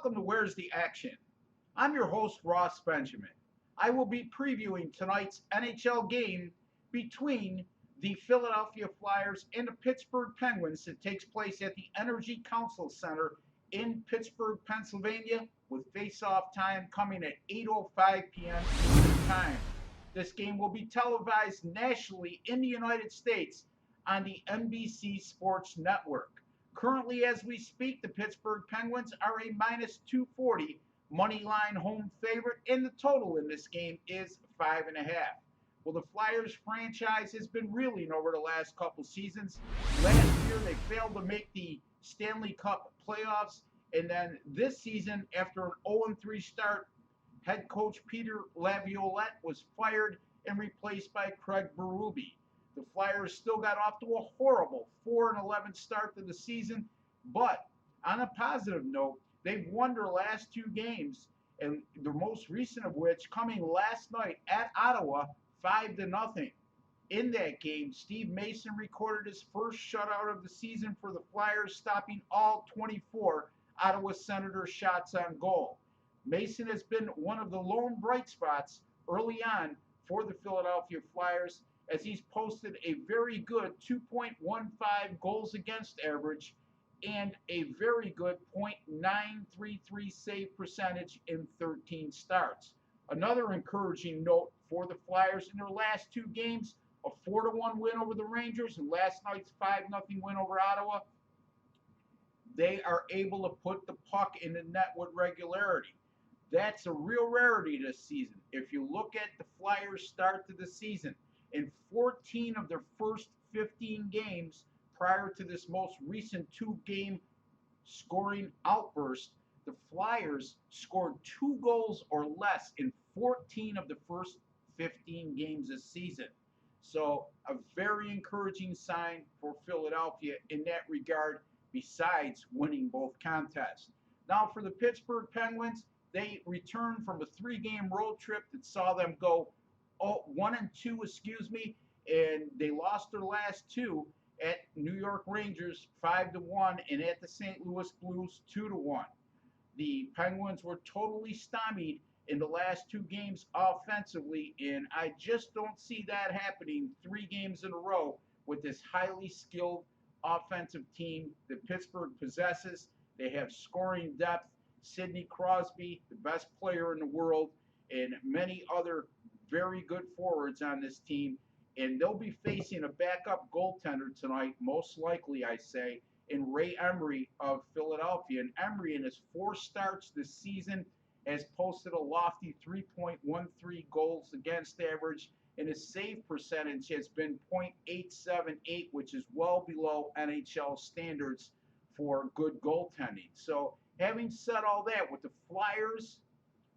Welcome to Where's the Action? I'm your host, Ross Benjamin. I will be previewing tonight's NHL game between the Philadelphia Flyers and the Pittsburgh Penguins that takes place at the Energy Council Center in Pittsburgh, Pennsylvania, with face-off time coming at 8:05 p.m. Eastern Time. This game will be televised nationally in the United States on the NBC Sports Network. Currently, as we speak, the Pittsburgh Penguins are a minus 240 money line home favorite, and the total in this game is 5.5. Well, the Flyers franchise has been reeling over the last couple seasons. Last year, they failed to make the Stanley Cup playoffs, and then this season, after an 0-3 start, head coach Peter Laviolette was fired and replaced by Craig Berube. The Flyers still got off to a horrible 4-11 start to the season, but on a positive note, they've won their last two games, and the most recent of which coming last night at Ottawa, 5-0. In that game, Steve Mason recorded his first shutout of the season for the Flyers, stopping all 24 Ottawa Senators shots on goal. Mason has been one of the lone bright spots early on for the Philadelphia Flyers, as he's posted a very good 2.15 goals against average and a very good .933 save percentage in 13 starts. Another encouraging note for the Flyers in their last two games, a 4-1 win over the Rangers and last night's 5-0 win over Ottawa. They are able to put the puck in the net with regularity. That's a real rarity this season. If you look at the Flyers' start to the season, in 14 of their first 15 games prior to this most recent two-game scoring outburst, the Flyers scored 2 goals or less in 14 of the first 15 games this season. So a very encouraging sign for Philadelphia in that regard, besides winning both contests. Now for the Pittsburgh Penguins, they returned from a 3-game road trip that saw them go 1-2, and they lost their last two at New York Rangers 5-1 and at the St. Louis Blues 2-1. The Penguins were totally stymied in the last two games offensively, and I just don't see that happening 3 games in a row with this highly skilled offensive team that Pittsburgh possesses. They have scoring depth. Sidney Crosby, the best player in the world, and many other very good forwards on this team, and they'll be facing a backup goaltender tonight, most likely, I say, in Ray Emery of Philadelphia. And Emery, in his 4 starts this season, has posted a lofty 3.13 goals against average, and his save percentage has been .878, which is well below NHL standards for good goaltending. So having said all that, with the Flyers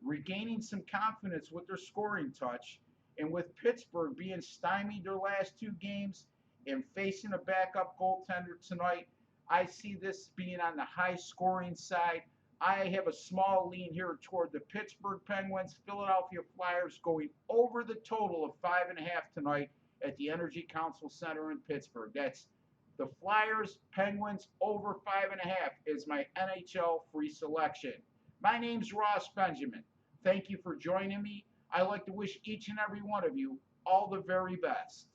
regaining some confidence with their scoring touch, and with Pittsburgh being stymied their last 2 games and facing a backup goaltender tonight, I see this being on the high scoring side. I have a small lean here toward the Pittsburgh Penguins. Philadelphia Flyers going over the total of 5.5 tonight at the Energy Council Center in Pittsburgh. That's the Flyers Penguins over 5.5 is my NHL free selection. My name's Ross Benjamin. Thank you for joining me. I'd like to wish each and every one of you all the very best.